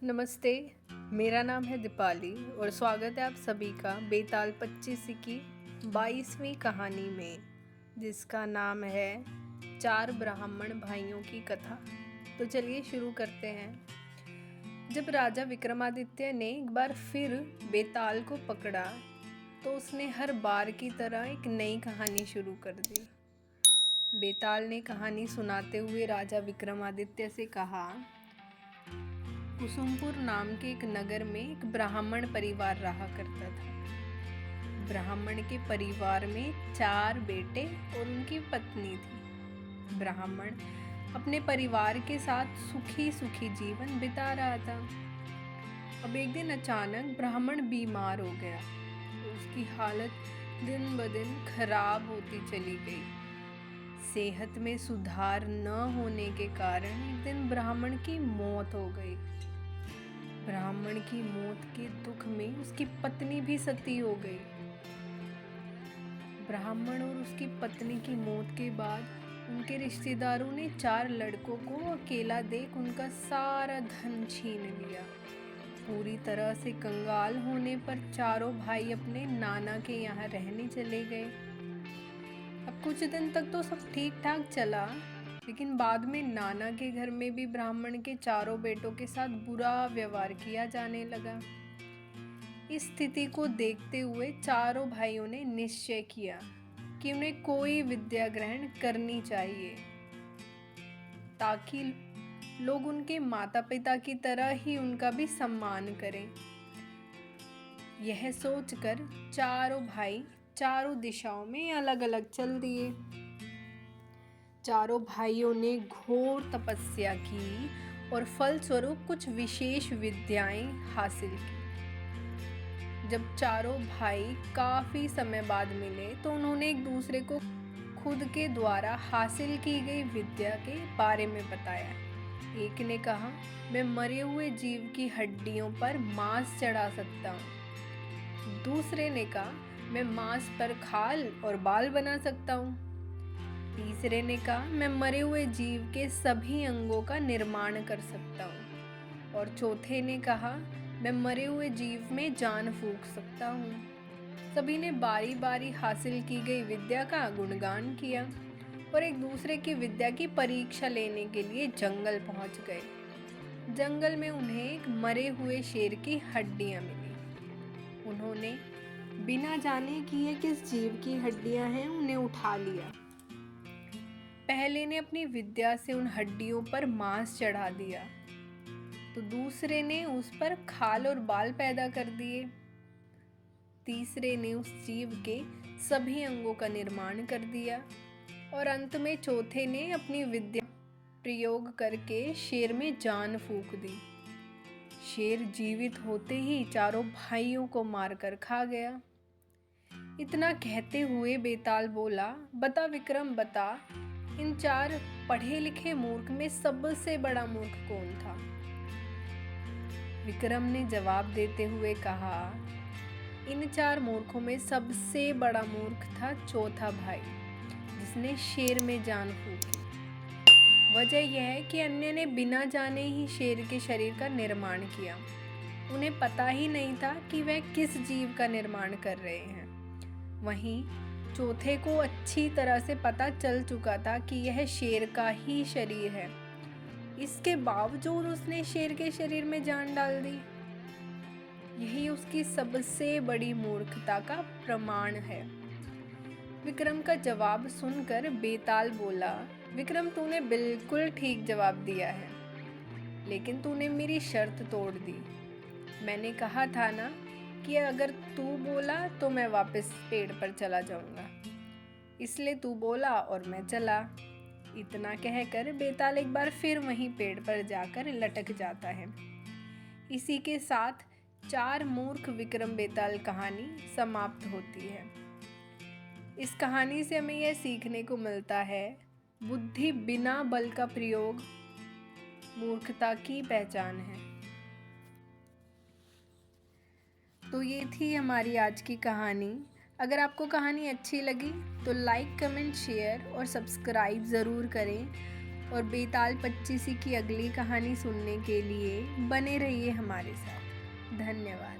नमस्ते। मेरा नाम है दीपाली और स्वागत है आप सभी का बेताल 25 की 22वीं कहानी में, जिसका नाम है चार ब्राह्मण भाइयों की कथा। तो चलिए शुरू करते हैं। जब राजा विक्रमादित्य ने एक बार फिर बेताल को पकड़ा तो उसने हर बार की तरह एक नई कहानी शुरू कर दी। बेताल ने कहानी सुनाते हुए राजा विक्रमादित्य से कहा, कुसुमपुर नाम के एक नगर में एक ब्राह्मण परिवार रहा करता था। ब्राह्मण के परिवार में 4 बेटे और उनकी पत्नी थी। ब्राह्मण अपने परिवार के साथ सुखी सुखी जीवन बिता रहा था। अब एक दिन अचानक ब्राह्मण बीमार हो गया। उसकी हालत दिन ब दिन खराब होती चली गई। सेहत में सुधार न होने के कारण एक दिन ब्राह्मण की मौत हो गई। ब्राह्मण की मौत के दुख में उसकी पत्नी भी सती हो गई। ब्राह्मण और उसकी पत्नी की मौत के बाद उनके रिश्तेदारों ने 4 लड़कों को अकेला देख उनका सारा धन छीन लिया। पूरी तरह से कंगाल होने पर चारों भाई अपने नाना के यहाँ रहने चले गए। अब कुछ दिन तक तो सब ठीक ठाक चला, लेकिन बाद में नाना के घर में भी ब्राह्मण के चारों बेटों के साथ बुरा व्यवहार किया जाने लगा। इस स्थिति को देखते हुए चारों भाइयों ने निश्चय किया कि उन्हें कोई विद्या ग्रहण करनी चाहिए ताकि लोग उनके माता पिता की तरह ही उनका भी सम्मान करें। यह सोचकर चारों भाई चारों दिशाओं में अलग अलग चल दिए। चारों भाइयों ने घोर तपस्या की और फलस्वरूप कुछ विशेष विद्याएं हासिल की। जब चारों भाई काफी समय बाद मिले तो उन्होंने एक दूसरे को खुद के द्वारा हासिल की गई विद्या के बारे में बताया। एक ने कहा, मैं मरे हुए जीव की हड्डियों पर मांस चढ़ा सकता हूँ। दूसरे ने कहा, मैं मांस पर खाल और बाल बना सकता हूँ। तीसरे ने कहा, मैं मरे हुए जीव के सभी अंगों का निर्माण कर सकता हूँ। और चौथे ने कहा, मैं मरे हुए जीव में जान फूंक सकता हूँ। सभी ने बारी बारी हासिल की गई विद्या का गुणगान किया और एक दूसरे की विद्या की परीक्षा लेने के लिए जंगल पहुंच गए। जंगल में उन्हें एक मरे हुए शेर की हड्डियां मिली। उन्होंने बिना जाने कि ये किस जीव की हड्डियां हैं उन्हें उठा लिया। पहले ने अपनी विद्या से उन हड्डियों पर मांस चढ़ा दिया तो दूसरे ने उस पर खाल और बाल पैदा कर दिए। तीसरे ने उस जीव के सभी अंगों का निर्माण कर दिया और अंत में चौथे ने अपनी विद्या प्रयोग करके शेर में जान फूंक दी। शेर जीवित होते ही चारों भाइयों को मारकर खा गया। इतना कहते हुए बेताल बोला, बता विक्रम, बता, इन 4 पढ़े लिखे मूर्ख में सबसे बड़ा मूर्ख कौन था? विक्रम ने जवाब देते हुए कहा, इन 4 मूर्खों में सबसे बड़ा मूर्ख था चौथा भाई, जिसने शेर में जान फूंकी। वजह यह है कि अन्य ने बिना जाने ही शेर के शरीर का निर्माण किया। उन्हें पता ही नहीं था कि वह किस जीव का निर्माण कर रहे हैं। वहीं चौथे को अच्छी तरह से पता चल चुका था कि यह शेर का ही शरीर है। इसके बावजूद उसने शेर के शरीर में जान डाल दी। यही उसकी सबसे बड़ी मूर्खता का प्रमाण है। विक्रम का जवाब सुनकर बेताल बोला, विक्रम, तूने बिल्कुल ठीक जवाब दिया है, लेकिन तूने मेरी शर्त तोड़ दी। मैंने कहा था ना कि अगर तू बोला तो मैं वापस पेड़ पर चला जाऊंगा, इसलिए तू बोला और मैं चला। इतना कहकर बेताल एक बार फिर वहीं पेड़ पर जाकर लटक जाता है। इसी के साथ 4 मूर्ख विक्रम बेताल कहानी समाप्त होती है। इस कहानी से हमें यह सीखने को मिलता है, बुद्धि बिना बल का प्रयोग मूर्खता की पहचान है। तो ये थी हमारी आज की कहानी। अगर आपको कहानी अच्छी लगी तो लाइक, कमेंट, शेयर और सब्सक्राइब ज़रूर करें और बेताल पच्चीसी की अगली कहानी सुनने के लिए बने रहिए हमारे साथ। धन्यवाद।